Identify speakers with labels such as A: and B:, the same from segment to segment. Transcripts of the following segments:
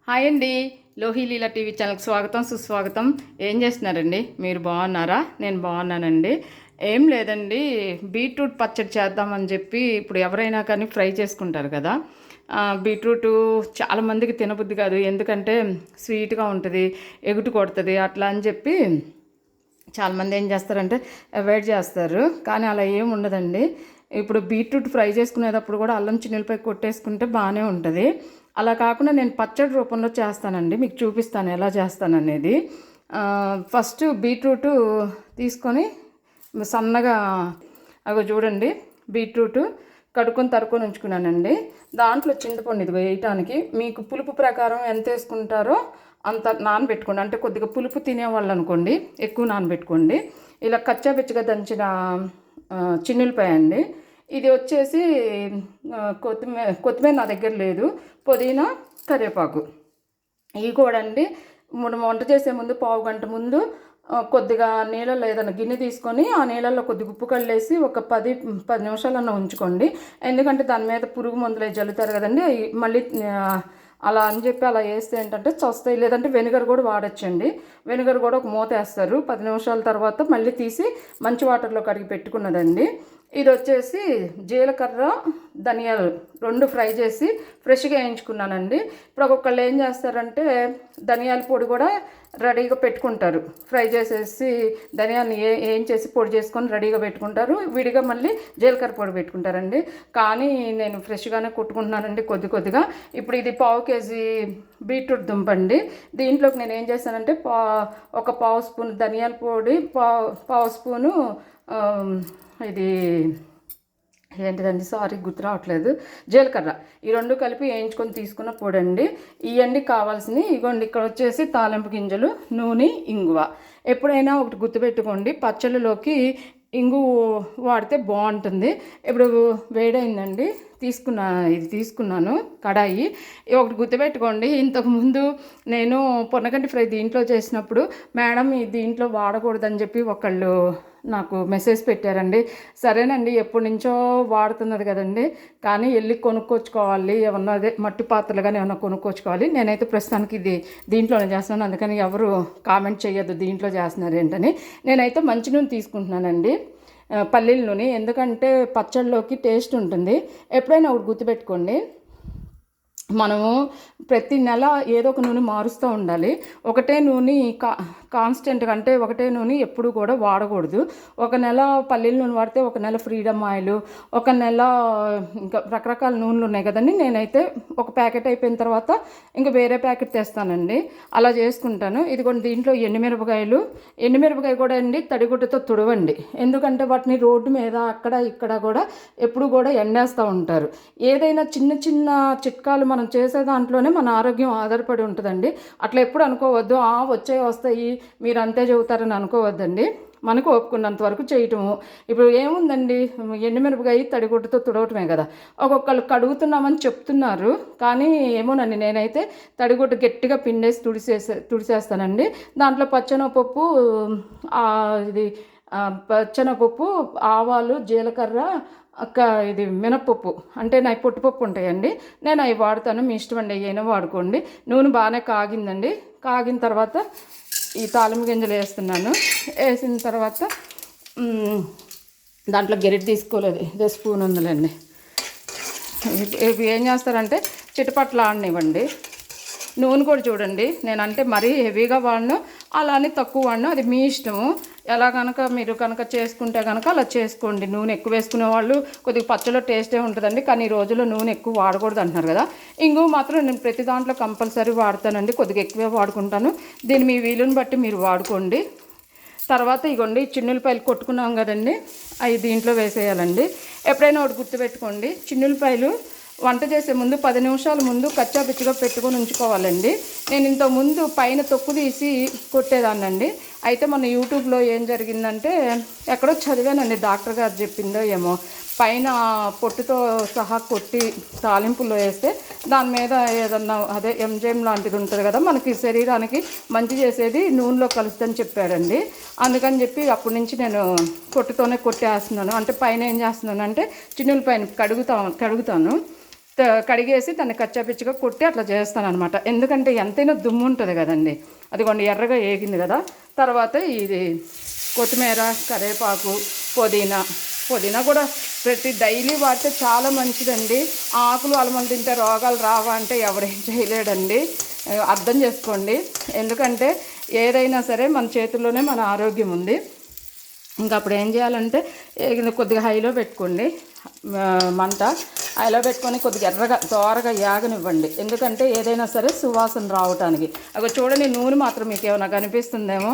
A: Hi అండి. లోహిలీల TV ఛానల్కి స్వాగతం సుస్వాగతం. ఏం చేస్తున్నారండి? మీరు బాగున్నారా? నేను బాగున్నానండి. ఏం లేదండి, బీట్రూట్ పచ్చడి చేద్దామని చెప్పి ఇప్పుడు ఎవరైనా కానీ ఫ్రై చేసుకుంటారు కదా. బీట్రూటు చాలామందికి తినబుద్ధి కాదు, ఎందుకంటే స్వీట్గా ఉంటుంది, ఎగుటు కొడుతుంది అట్లా అని చెప్పి చాలామంది ఏం చేస్తారంటే అవాయిడ్ చేస్తారు. కానీ అలా ఏం ఉండదండి. ఇప్పుడు బీట్రూట్ ఫ్రై చేసుకునేటప్పుడు కూడా అల్లం చిన్నులపై కొట్టేసుకుంటే బాగానే ఉంటుంది. అలా కాకుండా నేను పచ్చడి రూపంలో చేస్తానండి, మీకు చూపిస్తాను ఎలా చేస్తాననేది. ఫస్ట్ బీట్రూటు తీసుకొని సన్నగా చూడండి, బీట్రూటు కడుక్కొని తరుక్కొని ఉంచుకున్నానండి. దాంట్లో చింతపండు ఇది వేయటానికి మీకు పులుపు ప్రకారం ఎంత వేసుకుంటారో అంత నానబెట్టుకోండి. అంటే కొద్దిగా పులుపు తినేవాళ్ళు అనుకోండి ఎక్కువ నానబెట్టుకోండి. ఇలా కచ్చాపిచ్చిగా దంచిన చిన్నులపాయ అండి. ఇది వచ్చేసి కొత్తిమీర నా దగ్గర లేదు, పుదీనా, కరివేపాకు. ఇవి కూడా అండి మనం వంట చేసే ముందు పావు గంట ముందు కొద్దిగా నీళ్ళల్లో ఏదైనా గిన్నె తీసుకొని ఆ నీళ్ళల్లో కొద్దిగా ఉప్పు కళ్ళేసి ఒక 10 నిమిషాలన్నా ఉంచుకోండి. ఎందుకంటే దాని మీద పురుగు మందులు జల్లుతారు కదండి, మళ్ళీ అలా అని చెప్పి అలా వేస్తే ఏంటంటే చస్తాయి. లేదంటే వెనిగర్ కూడా వాడచ్చండి. వెనిగర్ కూడా ఒక మూత వేస్తారు. 10 నిమిషాల తర్వాత మళ్ళీ తీసి మంచి వాటర్లో కడిగి పెట్టుకున్నదండి. ఇది వచ్చేసి జీలకర్ర, ధనియాలు 2 ఫ్రై చేసి ఫ్రెష్గా వేయించుకున్నానండి. ఇప్పుడు ఒక్కొక్కళ్ళు ఏం చేస్తారంటే ధనియాల పొడి కూడా రెడీగా పెట్టుకుంటారు. ఫ్రై చేసేసి ధనియాన్ని వేయించేసి పొడి చేసుకొని రెడీగా పెట్టుకుంటారు. విడిగా మళ్ళీ జీలకర్ర పొడి పెట్టుకుంటారండి. కానీ నేను ఫ్రెష్గానే కొట్టుకుంటున్నానండి కొద్దిగా. ఇప్పుడు ఇది పావు కేజీ బీట్రూట్ దుంపండి. దీంట్లోకి నేను ఏం చేస్తానంటే ఒక పావు స్పూన్ ధనియాల పొడి, పావు స్పూను ఇది ఏంటిదండి, సారీ గుర్తు రావట్లేదు, జీలకర్ర, ఈ 2 కలిపి వేయించుకొని తీసుకున్న పొడి అండి. ఇవన్నీ కావాల్సినవి ఇగోండి. ఇక్కడ వచ్చేసి తాలింపు గింజలు, నూనె, ఇంగువ. ఎప్పుడైనా ఒకటి గుర్తుపెట్టుకోండి, పచ్చళ్ళలోకి ఇంగు వాడితే బాగుంటుంది. ఇప్పుడు వేడైందండి, ఇది తీసుకున్నాను కడాయి. ఒకటి గుర్తుపెట్టుకోండి, ఇంతకుముందు నేను పొన్నగంటి ఫ్రై దీంట్లో చేసినప్పుడు మేడం దీంట్లో వాడకూడదని చెప్పి ఒకళ్ళు నాకు మెసేజ్ పెట్టారండి. సరేనండి, ఎప్పటి నుంచో వాడుతున్నది కదండి, కానీ వెళ్ళి కొనుక్కొచ్చుకోవాలి, ఏమన్నా అదే మట్టి పాత్రలు కానీ ఏమన్నా కొనుక్కొచ్చుకోవాలి. నేనైతే ప్రస్తుతానికి దీంట్లోనే చేస్తున్నాను, అందుకని ఎవరు కామెంట్ చేయొద్దు దీంట్లో చేస్తున్నారు ఏంటని. నేనైతే మంచి నూనె తీసుకుంటున్నానండి, పల్లీల నూనె, ఎందుకంటే పచ్చళ్ళలోకి టేస్ట్ ఉంటుంది. ఎప్పుడైనా ఒకటి గుర్తుపెట్టుకోండి, మనము ప్రతి నెల ఏదో ఒక నూనె మారుస్తూ ఉండాలి. ఒకటే నూనె కాన్స్టెంట్గా, అంటే ఒకటే నూనె ఎప్పుడు కూడా వాడకూడదు. ఒక నెల పల్లీల నూనె వాడితే ఒక నెల ఫ్రీడమ్ ఆయిల్, ఒక నెల ఇంకా రకరకాల నూనెలు ఉన్నాయి కదండి. నేనైతే ఒక ప్యాకెట్ అయిపోయిన తర్వాత ఇంకా వేరే ప్యాకెట్ తెస్తానండి, అలా చేసుకుంటాను. ఇదిగోండి, దీంట్లో ఎండుమిరపకాయ కూడా అండి తడిగుడ్డతో తుడవండి, ఎందుకంటే వాటిని రోడ్డు మీద అక్కడ ఇక్కడ కూడా ఎప్పుడు కూడా ఎండేస్తూ ఉంటారు. ఏదైనా చిన్న చిన్న చిట్కాలు మనం చేసే దాంట్లోనే మన ఆరోగ్యం ఆధారపడి ఉంటుందండి. అట్లా ఎప్పుడు అనుకోవద్దు, వస్తాయి మీరు అంతే చెబుతారని అనుకోవద్దండి. మనకు ఒప్పుకున్నంత వరకు చేయటము. ఇప్పుడు ఏముందండి, ఎండుమిరపకాయ తడిగుడ్డతో తుడవటమే కదా. ఒక్కొక్కళ్ళు కడుగుతున్నామని చెప్తున్నారు, కానీ ఏమోనండి, నేనైతే తడిగుడ్డ గట్టిగా పిండేసి తుడిసేస్తానండి. దాంట్లో పచ్చెనగపప్పు, పచ్చెనగపప్పు, ఆవాలు, జీలకర్ర, ఇది మినప్పప్పు, అంటే నా పొట్టుపప్పు ఉంటాయండి, నేను అవి వాడతాను. మీ ఇష్టం అండి, అయినా వాడుకోండి. నూనె బాగానే కాగిందండి. కాగిన తర్వాత ఈ తాలింపు గింజలు వేస్తున్నాను. వేసిన తర్వాత దాంట్లో గెరిటి తీసుకోలేదు, ఇదే స్పూన్ ఉందిలేండి. ఇవి ఏం చేస్తారంటే చిటపట్లు ఆడనివ్వండి. నూనె కూడా చూడండి, నేనంటే మరీ హెవీగా వాడను, అలానే తక్కువ వాడను, అది మీ ఇష్టము. ఎలా కనుక మీరు చేసుకుంటే కనుక అలా చేసుకోండి. నూనె ఎక్కువ వేసుకునే వాళ్ళు కొద్దిగా పచ్చలో టేస్టే ఉంటుందండి, కానీ ఈ రోజుల్లో నూనె ఎక్కువ వాడకూడదు అంటున్నారు కదా. ఇంగువ మాత్రం నేను ప్రతి దాంట్లో కంపల్సరీ వాడతానండి, కొద్దిగా ఎక్కువే వాడుకుంటాను. దీన్ని మీ వీలుని బట్టి మీరు వాడుకోండి. తర్వాత ఇగోండి, చిన్నులపాయలు కొట్టుకున్నాం కదండి, అవి దీంట్లో వేసేయాలండి. ఎప్పుడైనా ఒకటి గుర్తుపెట్టుకోండి, చిన్నులపాయలు వంట చేసే ముందు 10 నిమిషాల ముందు కచ్చాపిచ్చిగా పెట్టుకొని ఉంచుకోవాలండి. నేను ఇంతకుముందు పైన తొక్కు తీసి కొట్టేదాన్నండి. అయితే మన యూట్యూబ్లో ఏం జరిగిందంటే, ఎక్కడో చదివానండి, డాక్టర్ గారు చెప్పిందో ఏమో, పైన పొట్టుతో సహా కొట్టి తాలింపుల్లో వేస్తే దాని మీద ఏదన్నా అదే ఎంజైమ్ లాంటిది ఉంటుంది కదా, మనకి శరీరానికి మంచి చేసేది నూనెలో కలుస్తుందని చెప్పాడండి. అందుకని చెప్పి అప్పటి నుంచి నేను పొట్టుతోనే కొట్టేస్తున్నాను. అంటే పైన ఏం చేస్తున్నాను అంటే చిన్నుల పైన కడుగుతాను. కడిగేసి దాన్ని కచ్చాపిచ్చిగా కొట్టి అట్లా చేస్తాను అనమాట. ఎందుకంటే ఎంతైనా దుమ్ము ఉంటుంది కదండి. అదిగోండి ఎర్రగా ఏగింది కదా. తర్వాత ఇది కొత్తిమీర, కరివేపాకు, పుదీనా కూడా ప్రతి డైలీ వాడితే చాలా మంచిదండి. ఆకులు అలమలు తింటే రోగాలు రావా అంటే ఎవరేం చేయలేడండి. అర్థం చేసుకోండి. ఎందుకంటే ఏదైనా సరే మన చేతుల్లోనే మన ఆరోగ్యం ఉంది. ఇంకా అప్పుడు ఏం చేయాలంటే కొద్దిగా హైలో పెట్టుకోండి, మంట హైలో పెట్టుకొని కొద్దిగా ఎర్రగా దోరగా యాగనివ్వండి. ఎందుకంటే ఏదైనా సరే సువాసన రావటానికి. అవి చూడండి, నూనె మాత్రం మీకు ఏమైనా కనిపిస్తుందేమో,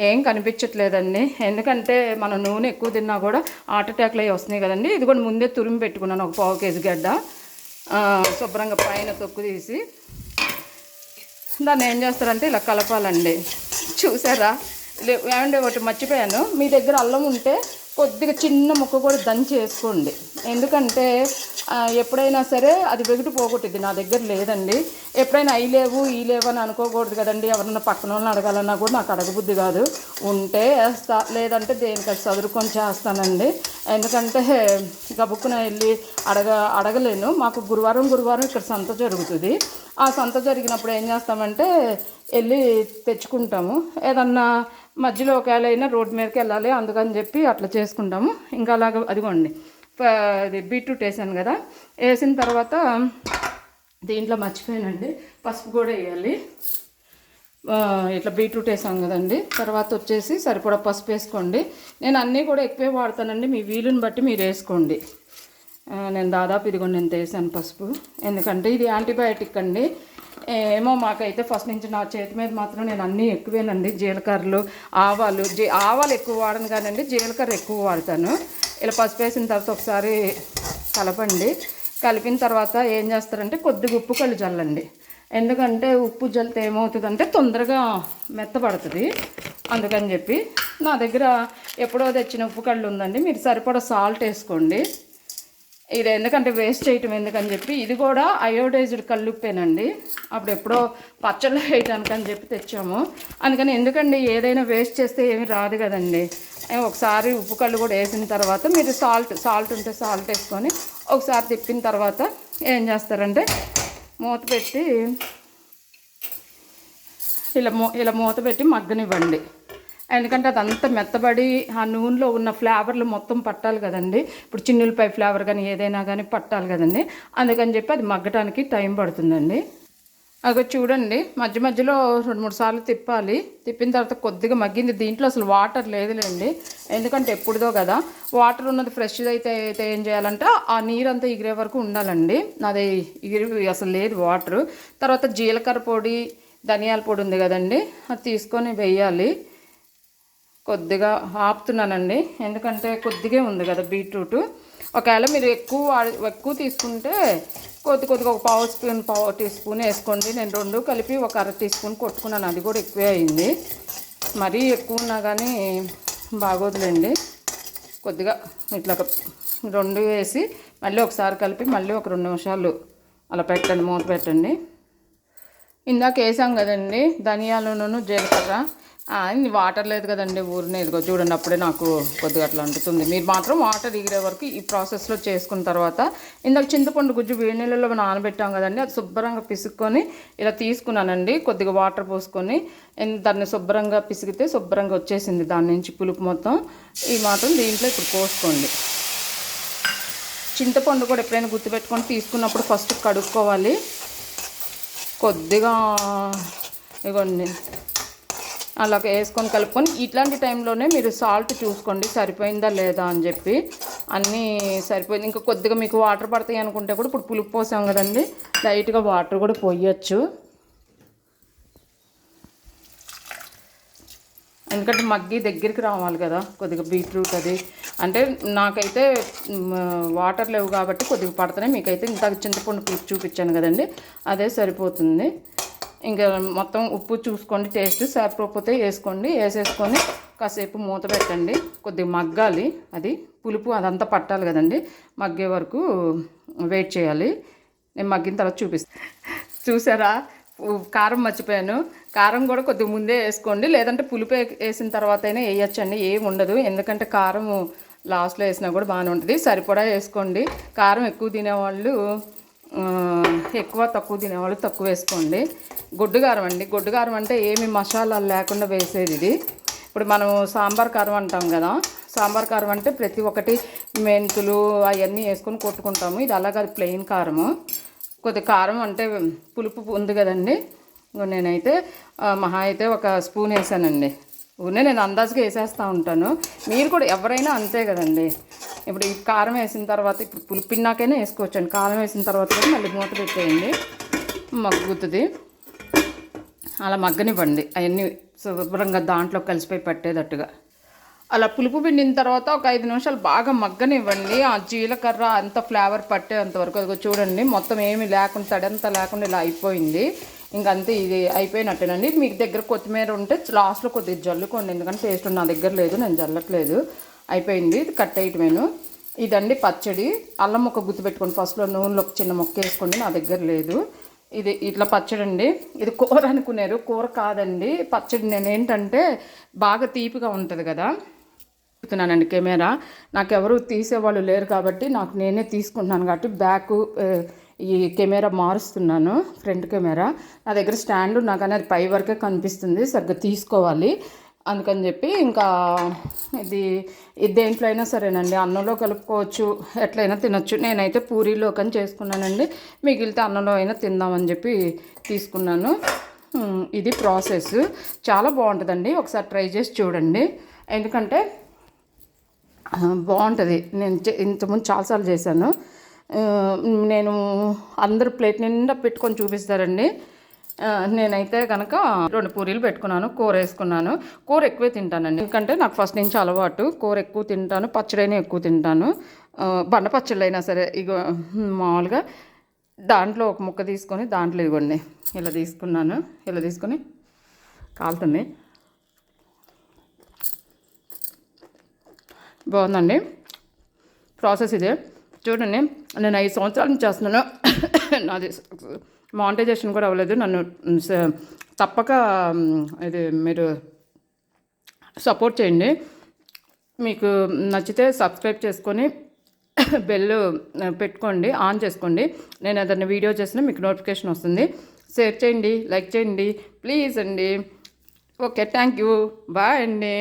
A: ఏం కనిపించట్లేదండి. ఎందుకంటే మనం నూనె ఎక్కువ తిన్నా కూడా హార్ట్ అటాక్లు అవి వస్తున్నాయి కదండి. ఇది కూడా ముందే తురిమి పెట్టుకున్నాను, ఒక 1/4 కేజీ గడ్డ. శుభ్రంగా పైన తొక్కు తీసి దాన్ని ఏం చేస్తారంటే ఇలా కలపాలండి. చూసారా? ఏమంటే ఒకటి మర్చిపోయాను, మీ దగ్గర అల్లం ఉంటే కొద్దిగా చిన్న ముక్క కూడా దంచి వేసుకోండి. ఎందుకంటే ఎప్పుడైనా సరే అది వెగుటు పోగొట్టింది. నా దగ్గర లేదండి. ఎప్పుడైనా అవి లేవు ఈ లేవు అని అనుకోకూడదు కదండి. ఎవరన్నా పక్కన వాళ్ళని అడగాలన్నా కూడా నాకు అడగబుద్ధి కాదు. ఉంటే వేస్తా, లేదంటే దేనికి చదువుకొని చేస్తానండి. ఎందుకంటే గబుక్కున వెళ్ళి అడగలేను. మాకు గురువారం ఇక్కడ సంత జరుగుతుంది. ఆ సంత జరిగినప్పుడు ఏం చేస్తామంటే వెళ్ళి తెచ్చుకుంటాము. ఏదన్నా మధ్యలో ఒకవేళ అయినా రోడ్డు మీదకి వెళ్ళాలి, అందుకని చెప్పి అట్లా చేసుకుంటాము. ఇంకా అలాగ అదిగోండి ఇది బీట్రూట్ వేసాను కదా. వేసిన తర్వాత దీంట్లో మర్చిపోయానండి, పసుపు కూడా వేయాలి. ఇట్లా బీట్రూట్ వేసాం కదండి. తర్వాత వచ్చేసి సరిపడా పసుపు వేసుకోండి. నేను అన్నీ కూడా ఎక్కువే వాడతానండి, మీ వీలుని బట్టి మీరు వేసుకోండి. నేను దాదాపు ఇదిగోండి నేను వేసాను పసుపు. ఎందుకంటే ఇది యాంటీబయాటిక్ అండి. ఏమో మాకైతే ఫస్ట్ నుంచి నా చేతి మీద మాత్రం నేను అన్నీ ఎక్కువేనండి. జీలకర్రలు, ఆవాలు ఎక్కువ వాడను కానండి, జీలకర్ర ఎక్కువ వాడతాను. ఇలా పసుపు వేసిన తర్వాత ఒకసారి కలపండి. కలిపిన తర్వాత ఏం చేస్తారంటే కొద్దిగా ఉప్పు కళ్ళు చల్లండి. ఎందుకంటే ఉప్పు జల్లితే ఏమవుతుందంటే తొందరగా మెత్తబడుతుంది. అందుకని చెప్పి నా దగ్గర ఎప్పుడో తెచ్చిన ఉప్పు కళ్ళు ఉందండి. మీరు సరిపడా సాల్ట్ వేసుకోండి. ఇది ఎందుకంటే వేస్ట్ చేయటం ఎందుకని చెప్పి, ఇది కూడా అయోడైజ్డ్ కల్లుప్పేనండి. అప్పుడు ఎప్పుడో పచ్చళ్ళు వేయటానికి అని చెప్పి తెచ్చాము. అందుకని ఎందుకండి ఏదైనా వేస్ట్ చేస్తే ఏమి రాదు కదండి. ఒకసారి ఉప్పు కళ్ళు కూడా వేసిన తర్వాత మీరు సాల్ట్ ఉంటే సాల్ట్ వేసుకొని ఒకసారి తిప్పిన తర్వాత ఏం చేస్తారంటే మూత పెట్టి ఇలా మూత పెట్టి మగ్గనివ్వండి. ఎందుకంటే అదంతా మెత్తబడి ఆ నూనెలో ఉన్న ఫ్లేవర్లు మొత్తం పట్టాలి కదండి. ఇప్పుడు చిన్నులపై ఫ్లేవర్ కానీ ఏదైనా కానీ పట్టాలి కదండి. అందుకని చెప్పి అది మగ్గటానికి టైం పడుతుందండి. అవి చూడండి, మధ్యలో 2-3 సార్లు తిప్పాలి. తిప్పిన తర్వాత కొద్దిగా మగ్గింది. దీంట్లో అసలు వాటర్ లేదులేండి, ఎందుకంటే ఎప్పుడుదో కదా. వాటర్ ఉన్నది ఫ్రెష్ అయితే ఏం చేయాలంటే ఆ నీరంతా ఎగిరే వరకు ఉండాలండి. అది అసలు లేదు వాటర్. తర్వాత జీలకర్ర పొడి, ధనియాల పొడి ఉంది కదండి, అది తీసుకొని వేయాలి. కొద్దిగా ఆపుతున్నానండి, ఎందుకంటే కొద్దిగా ఉంది కదా బీట్రూట్. ఒకవేళ మీరు ఎక్కువ తీసుకుంటే కొద్దిగా ఒక 1/2 టీ స్పూన్ వేసుకోండి. నేను 2 కలిపి ఒక 1/2 టీ స్పూన్ కొట్టుకున్నాను, అది కూడా ఎక్కువే అయింది. మరీ ఎక్కువ ఉన్నా కానీ బాగోదులేండి. కొద్దిగా ఇట్లా 2 వేసి మళ్ళీ ఒకసారి కలిపి మళ్ళీ ఒక 2 నిమిషాలు అలా పెట్టండి, మూత పెట్టండి. ఇందాక వేసాం కదండి ధనియాలను, జీలకర్ర. వాటర్ లేదు కదండి, ఊరినే ఇదిగో చూడండి, అప్పుడే నాకు కొద్దిగా అట్లా అంటుతుంది. మీరు మాత్రం వాటర్ ఎగిరే వరకు ఈ ప్రాసెస్లో చేసుకున్న తర్వాత ఇందాక చింతపండు గుజ్జు వేడి నీళ్ళలో నానబెట్టాం కదండి, అది శుభ్రంగా పిసుక్కొని ఇలా తీసుకున్నానండి. కొద్దిగా వాటర్ పోసుకొని దాన్ని శుభ్రంగా పిసిగితే శుభ్రంగా వచ్చేసింది దాని నుంచి పులుపు మొత్తం. ఈ మాత్రం దీంట్లో ఇప్పుడు పోసుకోండి. చింతపండు కూడా ఎప్పుడైనా గుర్తుపెట్టుకొని తీసుకున్నప్పుడు ఫస్ట్ కడుక్కోవాలి. కొద్దిగా ఇవ్వండి అలా వేసుకొని కలుపుకొని ఇట్లాంటి టైంలోనే మీరు సాల్ట్ చూసుకోండి సరిపోయిందా లేదా అని చెప్పి. అన్నీ సరిపోయింది. ఇంకా కొద్దిగా మీకు వాటర్ పడతాయి అనుకుంటే కూడా ఇప్పుడు పులుపు పోసాం కదండి, లైట్గా వాటర్ కూడా పోయొచ్చు. ఎందుకంటే మగ్గి దగ్గరికి రావాలి కదా కొద్దిగా బీట్రూట్ అది. అంటే నాకైతే వాటర్ లేవు కాబట్టి కొద్దిగా పడుతున్నాయి. మీకైతే ఇంత చింతపండు పులుపు చూపించాను కదండి, అదే సరిపోతుంది. ఇంకా మొత్తం ఉప్పు చూసుకోండి, టేస్ట్ సరిపోతే వేసుకోండి. వేసేసుకొని కాసేపు మూత పెట్టండి, కొద్దిగా మగ్గాలి. అది పులుపు అదంతా పట్టాలి కదండి, మగ్గే వరకు వెయిట్ చేయాలి. నేను మగ్గిన తర్వాత చూపిస్తాను. చూసారా, కారం మర్చిపోయాను. కారం కూడా కొద్దిగా ముందే వేసుకోండి, లేదంటే పులుపు వేసిన తర్వాత అయినా వేయచ్చండి, ఏమి ఉండదు. ఎందుకంటే కారం లాస్ట్లో వేసినా కూడా బాగానే ఉంటుంది. సరిపడా వేసుకోండి. కారం ఎక్కువ తినేవాళ్ళు ఎక్కువ తక్కువ తినేవాళ్ళు తక్కువ వేసుకోండి. గొడ్డు కారం అండి. గొడ్డు కారం అంటే ఏమి మసాలాలు లేకుండా వేసేది ఇది. ఇప్పుడు మనం సాంబార్ కారం అంటాం కదా, సాంబార్ కారం అంటే ప్రతి ఒక్కటి మెంతులు అవన్నీ వేసుకొని కొట్టుకుంటాము. ఇది అలాగే ప్లెయిన్ కారము. కొద్ది కారం అంటే పులుపు ఉంది కదండి. నేనైతే మహా అయితే ఒక స్పూన్ వేసానండి. నేను అందాజుగా వేసేస్తూ ఉంటాను. మీరు కూడా ఎవరైనా అంతే కదండి. ఇప్పుడు ఈ కారం వేసిన తర్వాత ఇప్పుడు పులిపిన్నాకైనా వేసుకోవచ్చండి. కారం వేసిన తర్వాత కూడా మళ్ళీ మూత పెట్టేయండి, మగ్గుతుంది. అలా మగ్గనివ్వండి, అవన్నీ శుభ్రంగా దాంట్లో కలిసిపోయి పట్టేటట్టుగా. అలా పులుపు పిండిన తర్వాత ఒక 5 నిమిషాలు బాగా మగ్గనివ్వండి. ఆ జీలకర్ర అంత ఫ్లేవర్ పట్టేంతవరకు. అది చూడండి, మొత్తం ఏమి లేకుండా తడంతా లేకుండా ఇలా అయిపోయింది. ఇంకంతే, ఇది అయిపోయినట్టేనండి. మీకు దగ్గర కొత్తిమీర ఉంటే లాస్ట్లో కొద్దిగా జల్లుకోండి, ఎందుకంటే టేస్ట్ నా దగ్గర లేదు, నేను జల్లట్లేదు. అయిపోయింది, ఇది కట్ వేయటమేను. ఇదండి పచ్చడి. అల్లం ముక్క గుర్తుపెట్టుకోండి, ఫస్ట్లో నూనెలో ఒక చిన్న ముక్క వేసుకోండి, నా దగ్గర లేదు. ఇది ఇట్లా పచ్చడి అండి. ఇది కూర అనుకున్నారు, కూర కాదండి, పచ్చడి. నేను ఏంటంటే బాగా తీపిగా ఉంటుంది కదా చెప్తున్నానండి. కెమెరా నాకు ఎవరు తీసేవాళ్ళు లేరు కాబట్టి నాకు నేనే తీసుకుంటున్నాను కాబట్టి బ్యాక్ ఈ కెమెరా మారుస్తున్నాను, ఫ్రంట్ కెమెరా. నా దగ్గర స్టాండ్ ఉన్నా కానీ అది పై వరకే కనిపిస్తుంది, సరిగ్గా తీసుకోవాలి. అందుకని చెప్పి ఇంకా ఇది దేంట్లో అయినా సరేనండి, అన్నంలో కలుపుకోవచ్చు, ఎట్లయినా తినొచ్చు. నేనైతే పూరీలో కానీ చేసుకున్నానండి, మిగిలితే అన్నంలో అయినా తిందామని చెప్పి తీసుకున్నాను. ఇది ప్రాసెస్ చాలా బాగుంటుందండి, ఒకసారి ట్రై చేసి చూడండి. ఎందుకంటే బాగుంటుంది. నేను ఇంతకుముందు చాలాసార్లు చేశాను. నేను అందరు ప్లేట్ నిండా పెట్టుకొని చూపిస్తారండి. నేనైతే కనుక 2 పూరీలు పెట్టుకున్నాను, కూర వేసుకున్నాను. కూర ఎక్కువే తింటానండి, ఎందుకంటే నాకు ఫస్ట్ నుంచి అలవాటు. కూర ఎక్కువ తింటాను, పచ్చడైనా ఎక్కువ తింటాను. బండ పచ్చళ్ళు అయినా సరే. ఇగో మామూలుగా దాంట్లో ఒక ముక్క తీసుకొని దాంట్లో ఇవ్వండి ఇలా తీసుకున్నాను. ఇలా తీసుకొని కాలుతుంది. బాగుందండి ప్రాసెస్ ఇదే. చూడండి, నేను 5 సంవత్సరాల నుంచి చేస్తున్నాను. నాది మానిటైజేషన్ కూడా అవ్వలేదు. నన్ను తప్పక ఇది మీరు సపోర్ట్ చేయండి. మీకు నచ్చితే సబ్స్క్రైబ్ చేసుకొని బెల్ పెట్టుకోండి, ఆన్ చేసుకోండి. నేను ఏదైనా వీడియో చేసినా మీకు నోటిఫికేషన్ వస్తుంది. షేర్ చేయండి, లైక్ చేయండి ప్లీజ్ అండి. ఓకే, థ్యాంక్ యూ, బాయ్ అండి.